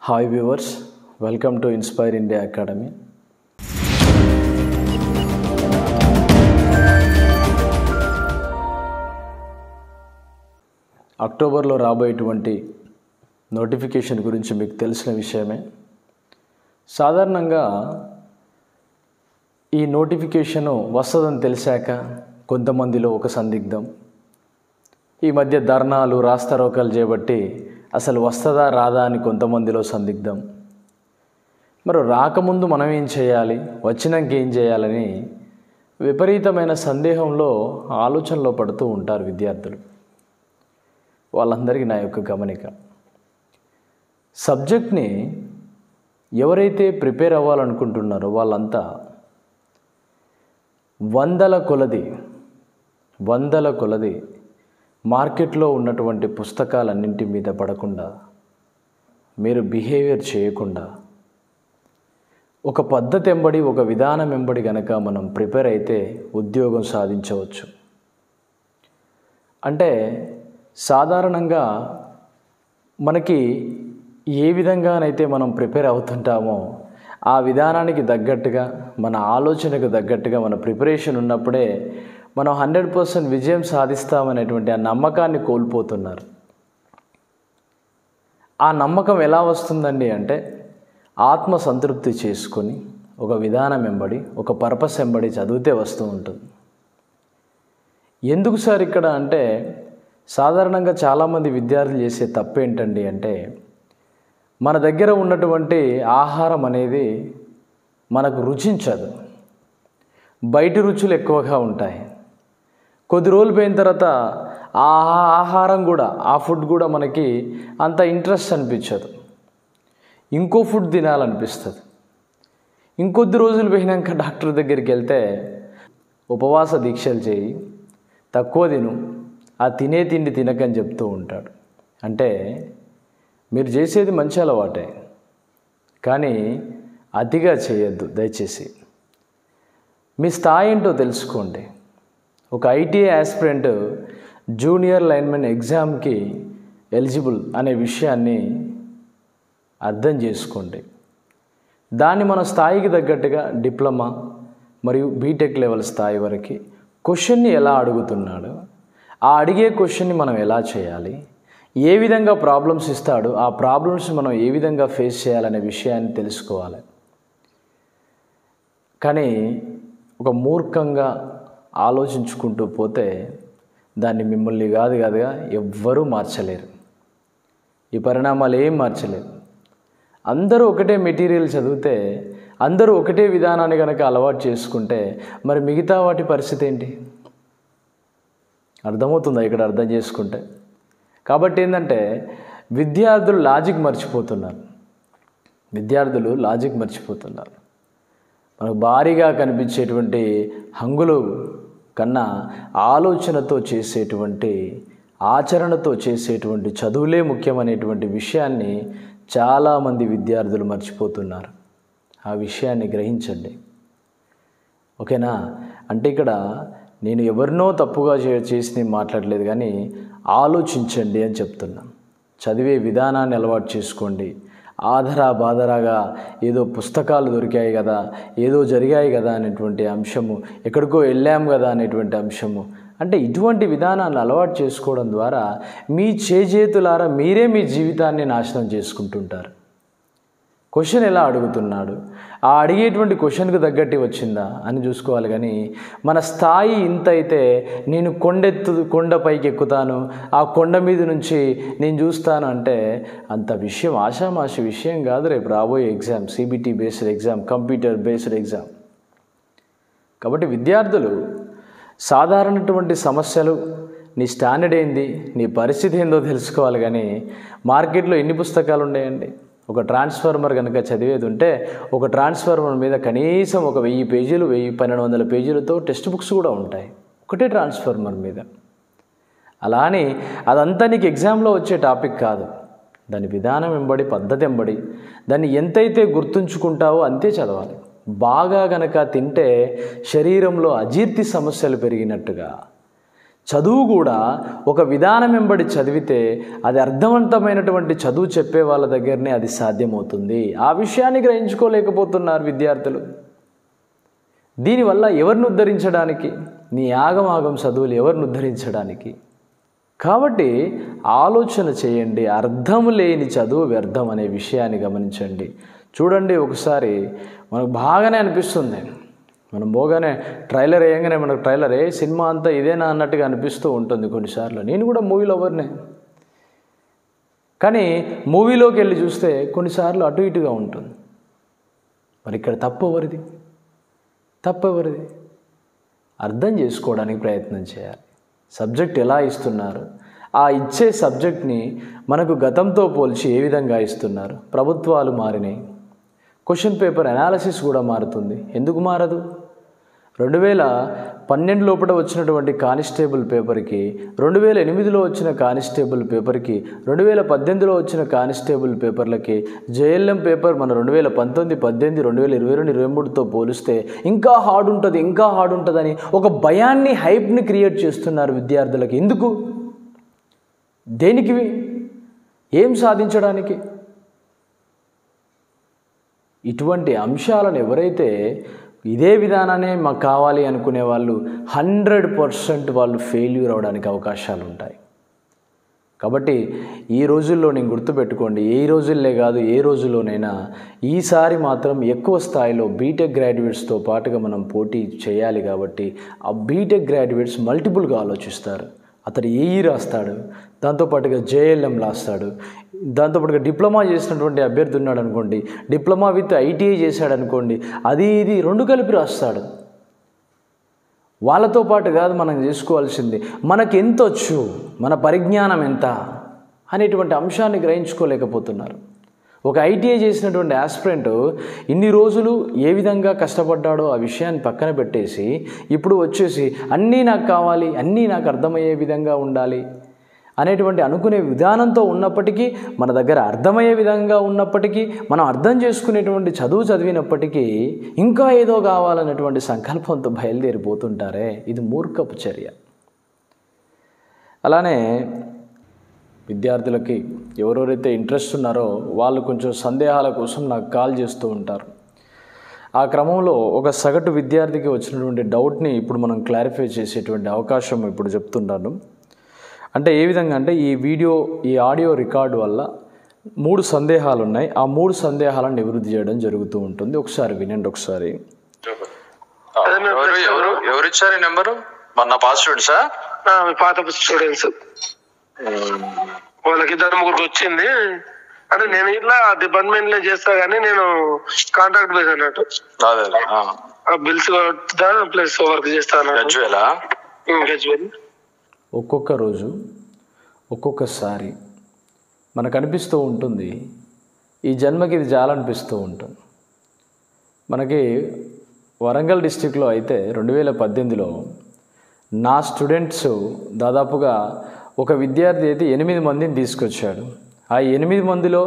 Hi viewers, welcome to Inspire India Academy. అక్టోబర్లో రాబోయేటువంటి notification గురించి మీకు తెలిసిన విషయమే. సాధారణంగా ఈ నోటిఫికేషను వస్తుందని తెలిసాక కొంతమందిలో ఒక సందిగ్ధం, ఈ మధ్య ధర్నాలు రాస్తారోకాలు చేయబట్టి అసలు వస్తుందా రాదా అని కొంతమందిలో సందిగ్ధం. మరి రాకముందు మనం ఏం చేయాలి, వచ్చినాక ఏం చేయాలని విపరీతమైన సందేహంలో ఆలోచనలో పడుతూ ఉంటారు విద్యార్థులు. వాళ్ళందరికీ నా యొక్క గమనిక, సబ్జెక్ట్ని ఎవరైతే ప్రిపేర్ అవ్వాలనుకుంటున్నారో వాళ్ళంతా వందల కొలది మార్కెట్లో ఉన్నటువంటి పుస్తకాలన్నింటి మీద పడకుండా, మీరు బిహేవియర్ చేయకుండా, ఒక పద్ధతి ఎంబడి ఒక విధానం ఎంబడి గనక మనం ప్రిపేర్ అయితే ఉద్యోగం సాధించవచ్చు. అంటే సాధారణంగా మనకి ఏ విధంగానైతే మనం ప్రిపేర్ అవుతుంటామో ఆ విధానానికి తగ్గట్టుగా, మన ఆలోచనకు తగ్గట్టుగా మన ప్రిపరేషన్ ఉన్నప్పుడే మనం 100% విజయం సాధిస్తామనేటువంటి ఆ నమ్మకాన్ని కోల్పోతున్నారు. ఆ నమ్మకం ఎలా వస్తుందండి అంటే, ఆత్మ సంతృప్తి చేసుకొని ఒక విధానం ఎంబడి ఒక పర్పస్ ఎంబడి చదివితే వస్తూ ఉంటుంది. ఎందుకు సార్ ఇక్కడ అంటే, సాధారణంగా చాలామంది విద్యార్థులు చేసే తప్పు ఏంటండి అంటే, మన దగ్గర ఉన్నటువంటి ఆహారం అనేది మనకు రుచించదు, బయటి రుచులు ఎక్కువగా ఉంటాయి. కొద్ది రోజులు పోయిన తర్వాత ఆ ఆహారం కూడా, ఆ ఫుడ్ కూడా మనకి అంత ఇంట్రెస్ట్ అనిపించదు, ఇంకో ఫుడ్ తినాలనిపిస్తుంది. ఇంకొద్ది రోజులు పోయినాక డాక్టర్ దగ్గరికి వెళ్తే ఉపవాస దీక్షలు చేయి, తక్కువ తిను, ఆ తినే తిండి తినకని చెప్తూ ఉంటాడు. అంటే మీరు చేసేది మంచి అలవాటే, కానీ అతిగా చేయొద్దు దయచేసి. మీ స్థాయి ఏంటో తెలుసుకోండి. ఒక ఐటీఐ ఆస్పిరెంట్ జూనియర్ లైన్మెన్ ఎగ్జామ్కి ఎలిజిబుల్ అనే విషయాన్ని అర్థం చేసుకోండి. దాన్ని మన స్థాయికి తగ్గట్టుగా డిప్లొమా మరియు బీటెక్ లెవెల్ స్థాయి వరకు క్వశ్చన్ని ఎలా అడుగుతున్నాడు, ఆ అడిగే క్వశ్చన్ని మనం ఎలా చేయాలి, ఏ విధంగా ప్రాబ్లమ్స్ ఇస్తాడు, ఆ ప్రాబ్లమ్స్ మనం ఏ విధంగా ఫేస్ చేయాలనే విషయాన్ని తెలుసుకోవాలి. కానీ ఒక మూర్ఖంగా ఆలోచించుకుంటూ పోతే దాన్ని మిమ్మల్ని కాదుగా ఎవ్వరూ మార్చలేరు. ఈ పరిణామాలు ఏం మార్చలేరు. అందరూ ఒకటే మెటీరియల్ చదివితే, అందరూ ఒకటే విధానాన్ని కనుక అలవాటు చేసుకుంటే మరి మిగతా వాటి పరిస్థితి ఏంటి? అర్థమవుతుందా ఇక్కడ అర్థం చేసుకుంటే? కాబట్టి ఏంటంటే విద్యార్థులు లాజిక్ మర్చిపోతున్నారు. మనకు భారీగా కనిపించేటువంటి హంగులు కన్నా ఆలోచనతో చేసేటువంటి, ఆచరణతో చేసేటువంటి చదువులే ముఖ్యమనేటువంటి విషయాన్ని చాలామంది విద్యార్థులు మర్చిపోతున్నారు. ఆ విషయాన్ని గ్రహించండి, ఓకేనా? అంటే ఇక్కడ నేను ఎవరినో తప్పుగా చేసి మాట్లాడలేదు, కానీ ఆలోచించండి అని చెప్తున్నాను. చదివే విధానాన్ని అలవాటు చేసుకోండి. బాదరాగా ఏదో పుస్తకాలు దొరికాయి కదా, ఏదో జరిగాయి కదా అనేటువంటి అంశము, ఎక్కడికో వెళ్ళాం కదా అనేటువంటి అంశము, అంటే ఇటువంటి విధానాన్ని అలవాటు చేసుకోవడం ద్వారా మీ చేజేతులారా మీరే మీ జీవితాన్ని నాశనం చేసుకుంటుంటారు. క్వశ్చన్ ఎలా అడుగుతున్నాడు, ఆ అడిగేటువంటి క్వశ్చన్కి తగ్గట్టు వచ్చిందా అని చూసుకోవాలి. కానీ మన స్థాయి ఇంత అయితే నేను కొండపైకి ఎక్కుతాను, ఆ కొండ మీద నుంచి నేను చూస్తాను అంటే అంత విషయం ఆషామాషి విషయం కాదు. రేపు రాబోయే exam CBT based exam, computer based exam. కాబట్టి విద్యార్థులు సాధారణటువంటి సమస్యలు, నీ స్టాండర్డ్ ఏంది, నీ పరిస్థితి ఏందో తెలుసుకోవాలి. కానీ మార్కెట్లో ఎన్ని పుస్తకాలు ఉన్నాయండి? ఒక ట్రాన్స్ఫార్మర్ కనుక చదివేది ఉంటే ఒక ట్రాన్స్ఫార్మర్ మీద కనీసం ఒక 1000 పేజీలు, 1200 పేజీలతో టెక్స్ట్ బుక్స్ కూడా ఉంటాయి ఒకటే ట్రాన్స్ఫార్మర్ మీద. అలా అని అదంతా నీకు ఎగ్జామ్లో వచ్చే టాపిక్ కాదు. దాని విధానం ఎంబడి, పద్ధతి ఎంబడి దాన్ని ఎంతైతే గుర్తుంచుకుంటావో అంతే చదవాలి. బాగా గనక తింటే శరీరంలో అజీర్తి సమస్యలు పెరిగినట్టుగా, చదువు కూడా ఒక విధానం వెంబడి చదివితే అది అర్థవంతమైనటువంటి చదువు చెప్పే వాళ్ళ దగ్గరనే అది సాధ్యమవుతుంది. ఆ విషయాన్ని గ్రహించుకోలేకపోతున్నారు విద్యార్థులు. దీనివల్ల ఎవరిని ఉద్ధరించడానికి? నీ ఆగమాగం చదువులు ఎవరిని ఉద్ధరించడానికి? కాబట్టి ఆలోచన చేయండి. అర్థం లేని చదువు వ్యర్థం అనే విషయాన్ని గమనించండి. చూడండి, ఒకసారి మనకు బాగానే అనిపిస్తుంది, మనం పోగానే ట్రైలర్ వేయగానే మనకు సినిమా అంతా ఇదేనా అన్నట్టుగా అనిపిస్తూ ఉంటుంది కొన్నిసార్లు. నేను కూడా మూవీలో ఎవరినే, కానీ మూవీలోకి వెళ్ళి చూస్తే కొన్నిసార్లు అటు ఇటుగా ఉంటుంది. మరి ఇక్కడ తప్పెవరిది? అర్థం చేసుకోవడానికి ప్రయత్నం చేయాలి. సబ్జెక్ట్ ఎలా ఇస్తున్నారు, ఆ ఇచ్చే సబ్జెక్ట్ని మనకు గతంతో పోల్చి ఏ విధంగా ఇస్తున్నారు? ప్రభుత్వాలు మారినాయి, క్వశ్చన్ పేపర్ అనాలిసిస్ కూడా మారుతుంది. ఎందుకు మారదు? 2012 లోపల వచ్చినటువంటి కానిస్టేబుల్ పేపర్కి, 2008లో వచ్చిన కానిస్టేబుల్ పేపర్కి, 2018లో వచ్చిన కానిస్టేబుల్ పేపర్లకి, జేఎల్ఎం పేపర్ మన 2019, 18, 2022, 23తో పోలిస్తే ఇంకా హార్డ్ ఉంటుందని ఒక భయాన్ని, హైప్ని క్రియేట్ చేస్తున్నారు విద్యార్థులకి. ఎందుకు? దేనికి? ఏం సాధించడానికి? ఇటువంటి అంశాలను ఎవరైతే ఇదే విధానాన్ని మాకు కావాలి అనుకునే వాళ్ళు 100% వాళ్ళు ఫెయిల్యూర్ అవడానికి అవకాశాలు ఉంటాయి. కాబట్టి ఈ రోజుల్లో నేను గుర్తుపెట్టుకోండి, ఏ రోజుల్లో కాదు ఏ రోజుల్లోనైనా ఈసారి మాత్రం ఎక్కువ స్థాయిలో బీటెక్ గ్రాడ్యుయేట్స్తో పాటుగా మనం పోటీ చేయాలి. కాబట్టి ఆ బీటెక్ గ్రాడ్యుయేట్స్ మల్టిపుల్గా ఆలోచిస్తారు. అతడు ఏఈ రాస్తాడు, దాంతోపాటుగా జేఎల్ఎం రాస్తాడు, దాంతోపాటుగా డిప్లొమా చేసినటువంటి అభ్యర్థి ఉన్నాడు అనుకోండి, డిప్లొమా విత్ ఐటీఐ చేశాడు అనుకోండి, అది ఇది 2 కలిపి రాస్తాడు. వాళ్ళతో పాటు కాదు మనం చేసుకోవాల్సింది, మనకు ఎంత వచ్చు, మన పరిజ్ఞానం ఎంత అనేటువంటి అంశాన్ని గ్రహించుకోలేకపోతున్నారు. ఒక ఐటీఐ చేసినటువంటి ఆస్పిరెంట్ ఇన్ని రోజులు ఏ విధంగా కష్టపడ్డాడో ఆ విషయాన్ని పక్కన పెట్టేసి ఇప్పుడు వచ్చేసి అన్నీ నాకు కావాలి, అన్నీ నాకు అర్థమయ్యే విధంగా ఉండాలి అనేటువంటి అనుకునే విధానంతో ఉన్నప్పటికీ, మన దగ్గర అర్థమయ్యే విధంగా ఉన్నప్పటికీ, మనం అర్థం చేసుకునేటువంటి చదువు చదివినప్పటికీ ఇంకా ఏదో కావాలన్నటువంటి సంకల్పంతో బయలుదేరిపోతుంటారే, ఇది మూర్ఖపు చర్య. అలానే విద్యార్థులకి ఎవరెవరైతే ఇంట్రెస్ట్ ఉన్నారో వాళ్ళు కొంచెం సందేహాల కోసం నాకు కాల్ చేస్తూ ఉంటారు. ఆ క్రమంలో ఒక సగటు విద్యార్థికి వచ్చినటువంటి డౌట్ని ఇప్పుడు మనం క్లారిఫై చేసేటువంటి అవకాశం ఇప్పుడు చెప్తున్నాను. అంటే ఏ విధంగా అంటే ఈ ఆడియో రికార్డు వల్ల 3 సందేహాలు ఉన్నాయి. ఆ 3 సందేహాలను నివృత్తి చేయడం జరుగుతూ ఉంటుంది. ఒకసారి వినండి. ఒకసారి ఎవరు ఇచ్చారు ఈ నెంబరు? మన పాత స్టూడెంట్సా? పాత స్టూడెంట్స్ వాళ్ళకి 2-3 వచ్చింది. అంటే నేను ఇట్లా డిపార్ట్మెంట్ లో చేస్తా గానీ నేను కాంట్రాక్ట్ బేస్ అన్నట్టు బిల్స్ ప్లస్ వర్క్ చేస్తాను. ఒక్కొక్క రోజు ఒక్కొక్కసారి మనకు అనిపిస్తూ ఉంటుంది, ఈ జన్మకి ఇది చాలనిపిస్తూ ఉంటుంది. మనకి వరంగల్ డిస్టిక్లో అయితే 2018లో నా స్టూడెంట్స్ దాదాపుగా ఒక విద్యార్థి అయితే 8 మందిని తీసుకొచ్చాడు. ఆ 8 మందిలో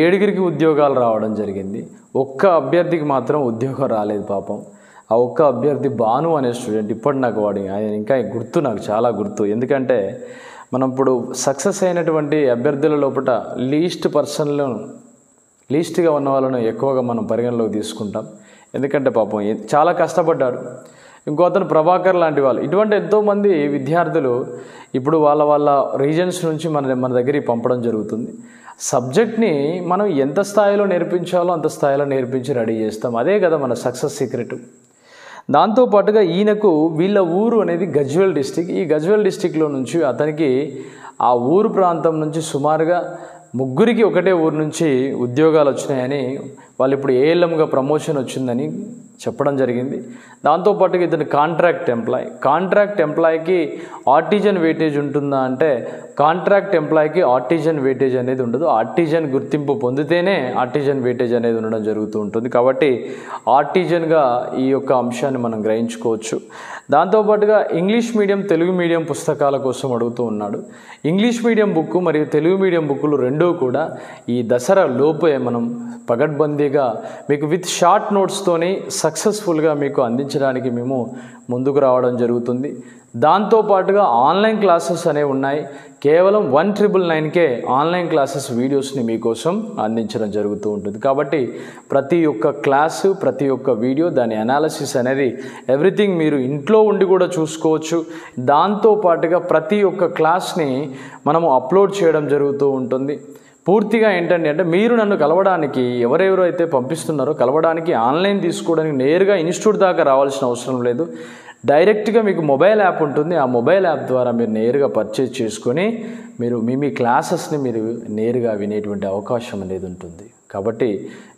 7 ఉద్యోగాలు రావడం జరిగింది. ఒక్క అభ్యర్థికి మాత్రం ఉద్యోగం రాలేదు పాపం. ఆ ఒక్క అభ్యర్థి భాను అనే స్టూడెంట్. ఇప్పటి నాకు ఆయన ఇంకా గుర్తు, నాకు చాలా గుర్తు. ఎందుకంటే మనం ఇప్పుడు సక్సెస్ అయినటువంటి అభ్యర్థుల లోపల లీస్ట్గా ఉన్న వాళ్ళను ఎక్కువగా మనం పరిగణలోకి తీసుకుంటాం. ఎందుకంటే పాపం చాలా కష్టపడ్డాడు. ఇంకో అతను ప్రభాకర్ లాంటి వాళ్ళు. ఇటువంటి ఎంతోమంది విద్యార్థులు ఇప్పుడు వాళ్ళ రీజన్స్ నుంచి మన దగ్గరికి పంపడం జరుగుతుంది. సబ్జెక్ట్ని మనం ఎంత స్థాయిలో నేర్పించాలో అంత స్థాయిలో నేర్పించి రెడీ చేస్తాం. అదే కదా మన సక్సెస్ సీక్రెట్. దాంతోపాటుగా ఈయనకు వీళ్ళ ఊరు అనేది గజ్వేల్ డిస్టిక్. ఈ గజ్వేల్ డిస్టిక్లో నుంచి అతనికి ఆ ఊరు ప్రాంతం నుంచి సుమారుగా 3 ఒకటే ఊరు నుంచి ఉద్యోగాలు వచ్చినాయని, వాళ్ళు ఇప్పుడు ఏఎల్ఎంగా ప్రమోషన్ వచ్చిందని చెప్పడం జరిగింది. దాంతోపాటుగా ఇతను కాంట్రాక్ట్ ఎంప్లాయీకి ఆర్టిజన్ వెయిటేజ్ ఉంటుందా అంటే కాంట్రాక్ట్ ఎంప్లాయీకి ఆర్టిజన్ వెయిటేజ్ అనేది ఉండదు. ఆర్టిజన్ గుర్తింపు పొందితేనే ఆర్టిజన్ వెయిటేజ్ అనేది ఉండడం జరుగుతూ ఉంటుంది. కాబట్టి ఆర్టిజన్గా ఈ యొక్క అంశాన్ని మనం గ్రహించుకోవచ్చు. దాంతోపాటుగా ఇంగ్లీష్ మీడియం, తెలుగు మీడియం పుస్తకాల కోసం అడుగుతూ ఉన్నాడు. ఇంగ్లీష్ మీడియం బుక్ మరియు తెలుగు మీడియం బుక్కులు రెండూ కూడా ఈ దసరా లోపే మనం పగడ్బందీగా మీకు విత్ షార్ట్ నోట్స్తోని సక్సెస్ఫుల్గా మీకు అందించడానికి మేము ముందుకు రావడం జరుగుతుంది. దాంతోపాటుగా ఆన్లైన్ క్లాసెస్ అనేవి ఉన్నాయి. కేవలం 1999కే ఆన్లైన్ క్లాసెస్ వీడియోస్ని మీకోసం అందించడం జరుగుతూ ఉంటుంది. కాబట్టి ప్రతి ఒక్క క్లాసు, ప్రతి ఒక్క వీడియో, దాని అనాలిసిస్ అనేది ఎవ్రీథింగ్ మీరు ఇంట్లో ఉండి కూడా చూసుకోవచ్చు. దాంతోపాటుగా ప్రతి ఒక్క క్లాస్ని మనము అప్లోడ్ చేయడం జరుగుతూ ఉంటుంది. పూర్తిగా ఏంటంటే అంటే మీరు నన్ను కలవడానికి ఎవరెవరు అయితే పంపిస్తున్నారో కలవడానికి ఆన్లైన్ తీసుకోవడానికి నేరుగా ఇన్స్టిట్యూట్ దాకా రావాల్సిన అవసరం లేదు. డైరెక్ట్గా మీకు మొబైల్ యాప్ ఉంటుంది. ఆ మొబైల్ యాప్ ద్వారా మీరు నేరుగా పర్చేజ్ చేసుకొని మీరు మీ క్లాసెస్ని మీరు నేరుగా వినేటువంటి అవకాశం అనేది ఉంటుంది. కాబట్టి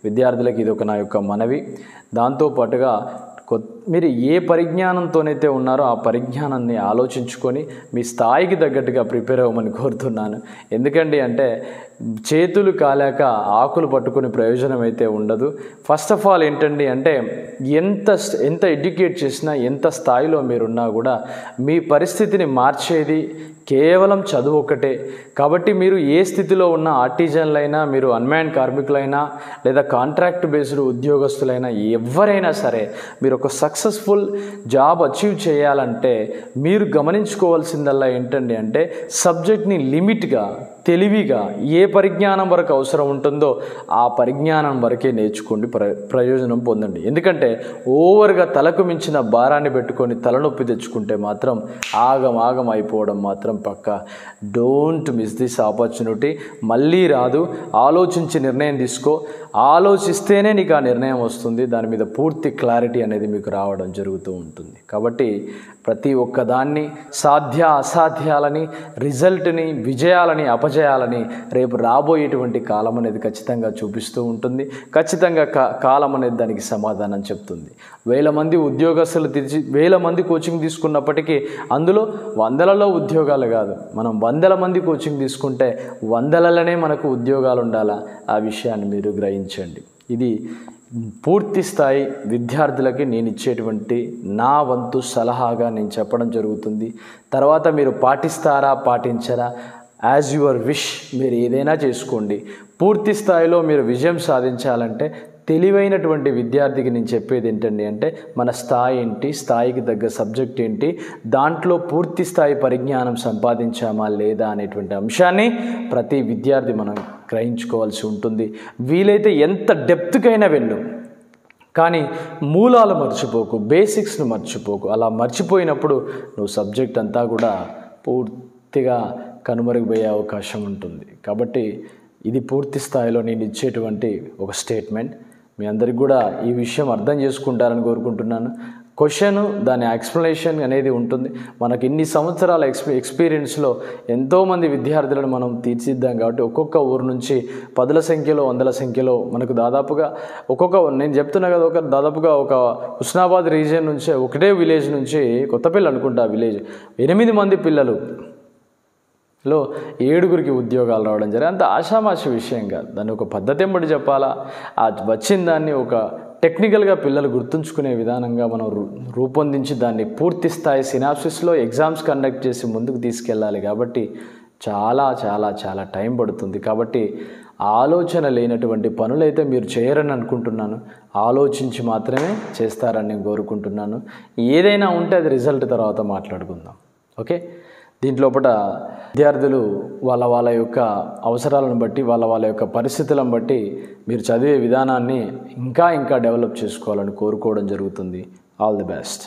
విద్యార్థులకు ఇది ఒక నా యొక్క మనవి. దాంతోపాటుగా మీరు ఏ పరిజ్ఞానంతోనైతే ఉన్నారో ఆ పరిజ్ఞానాన్ని ఆలోచించుకొని మీ స్థాయికి తగ్గట్టుగా ప్రిపేర్ అవ్వమని కోరుతున్నాను. ఎందుకండి అంటే చేతులు కాలేక ఆకులు పట్టుకునే ప్రయోజనం అయితే ఉండదు. ఫస్ట్ ఆఫ్ ఆల్ ఏంటండి అంటే ఎంత ఎడ్యుకేట్ చేసినా, ఎంత స్థాయిలో మీరున్నా కూడా మీ పరిస్థితిని మార్చేది కేవలం చదువు ఒక్కటే. కాబట్టి మీరు ఏ స్థితిలో ఉన్న ఆర్టిజన్లైనా, మీరు అన్మ్యాన్ కార్మికులైనా, లేదా కాంట్రాక్ట్ బేస్డ్ ఉద్యోగస్తులైనా, ఎవరైనా సరే మీరు ఒక సక్సెస్ఫుల్ జాబ్ అచీవ్ చేయాలంటే మీరు గమనించుకోవాల్సిందల్లా ఏంటండి అంటే సబ్జెక్ట్ని లిమిట్గా, తెలివిగా, ఏ పరిజ్ఞానం వరకు అవసరం ఉంటుందో ఆ పరిజ్ఞానం వరకే నేర్చుకోండి, ప్రయోజనం పొందండి. ఎందుకంటే ఓవర్గా తలకు మించిన భారాన్ని పెట్టుకొని తలనొప్పి తెచ్చుకుంటే మాత్రం ఆగం అయిపోవడం మాత్రం పక్క. Don't miss this opportunity. మళ్ళీ రాదు. ఆలోచించి నిర్ణయం తీసుకో. ఆలోచిస్తేనే నీకు ఆ నిర్ణయం వస్తుంది. దాని మీద పూర్తి క్లారిటీ అనేది మీకు రావడం జరుగుతూ ఉంటుంది. కాబట్టి ప్రతి ఒక్కదాన్ని సాధ్య అసాధ్యాలని, రిజల్ట్ని, విజయాలని, అపజయాలని రేపు రాబోయేటువంటి కాలం అనేది ఖచ్చితంగా చూపిస్తూ ఉంటుంది. ఖచ్చితంగా కాలం అనేది దానికి సమాధానం చెప్తుంది. 1000 మంది ఉద్యోగస్తులు 1000 మంది కోచింగ్ తీసుకున్నప్పటికీ అందులో 100లలో ఉద్యోగాలు కాదు. మనం 100 మంది కోచింగ్ తీసుకుంటే 100లలోనే మనకు ఉద్యోగాలు ఉండాలా. ఆ విషయాన్ని మీరు గ్రహించండి. ఇది పూర్తి స్థాయి విద్యార్థులకి నేను ఇచ్చేటువంటి నా వంతు సలహాగా నేను చెప్పడం జరుగుతుంది. తర్వాత మీరు పాటిస్తారా, పాటించరా, యాజ్ యువర్ విష్. మీరు ఏదైనా చేసుకోండి. పూర్తి స్థాయిలో మీరు విజయం సాధించాలంటే తెలివైనటువంటి విద్యార్థికి నేను చెప్పేది ఏంటండి అంటే మన స్థాయి ఏంటి, స్థాయికి తగ్గ సబ్జెక్ట్ ఏంటి, దాంట్లో పూర్తి స్థాయి పరిజ్ఞానం సంపాదించామా లేదా అనేటువంటి అంశాన్ని ప్రతి విద్యార్థి మనం గ్రహించుకోవాల్సి ఉంటుంది. వీలైతే ఎంత డెప్త్కైనా వెళ్ళు, కానీ మూలాలు మర్చిపోకు, బేసిక్స్ను మర్చిపోకు. అలా మర్చిపోయినప్పుడు నువ్వు సబ్జెక్ట్ అంతా కూడా పూర్తిగా కనుమరుగపోయే అవకాశం ఉంటుంది. కాబట్టి ఇది పూర్తి స్థాయిలో నేను ఇచ్చేటువంటి ఒక స్టేట్మెంట్. మీ అందరికి కూడా ఈ విషయం అర్థం చేసుకుంటారని కోరుకుంటున్నాను. క్వశ్చన్, దాని ఎక్స్ప్లెనేషన్ అనేది ఉంటుంది. మనకి ఇన్ని సంవత్సరాల ఎక్స్పీరియన్స్లో ఎంతోమంది విద్యార్థులను మనం తీర్చిద్దాం. కాబట్టి ఒక్కొక్క ఊరు నుంచి 10ల సంఖ్యలో, 100ల సంఖ్యలో మనకు దాదాపుగా నేను చెప్తున్నా కదా, దాదాపుగా ఒక హుస్నాబాద్ రీజియన్ నుంచి, ఒకటే విలేజ్ నుంచి, కొత్తపల్లి అనుకుంటా విలేజ్, 8 మంది పిల్లలు 7గురికి ఉద్యోగాలు రావడం జరిగింది. అంత ఆషామాషి విషయం కాదు. దాన్ని ఒక పద్ధతి ఎంబడి చెప్పాలా. ఆ వచ్చిన దాన్ని ఒక టెక్నికల్గా పిల్లలు గుర్తుంచుకునే విధానంగా మనం రూపొందించి దాన్ని పూర్తి స్థాయి సినాప్సిస్లో ఎగ్జామ్స్ కండక్ట్ చేసి ముందుకు తీసుకెళ్ళాలి. కాబట్టి చాలా చాలా చాలా టైం పడుతుంది. కాబట్టి ఆలోచన లేనటువంటి పనులైతే మీరు చేయరని అనుకుంటున్నాను. ఆలోచించి మాత్రమే చేస్తారని నేను కోరుకుంటున్నాను. ఏదైనా ఉంటే అది రిజల్ట్ తర్వాత మాట్లాడుకుందాం. ఓకే. దీంట్లోపట విద్యార్థులు వాళ్ళ యొక్క అవసరాలను బట్టి, వాళ్ళ యొక్క పరిస్థితులను బట్టి మీరు చదివే విధానాన్ని ఇంకా డెవలప్ చేసుకోవాలని కోరుకోవడం జరుగుతుంది. All the best.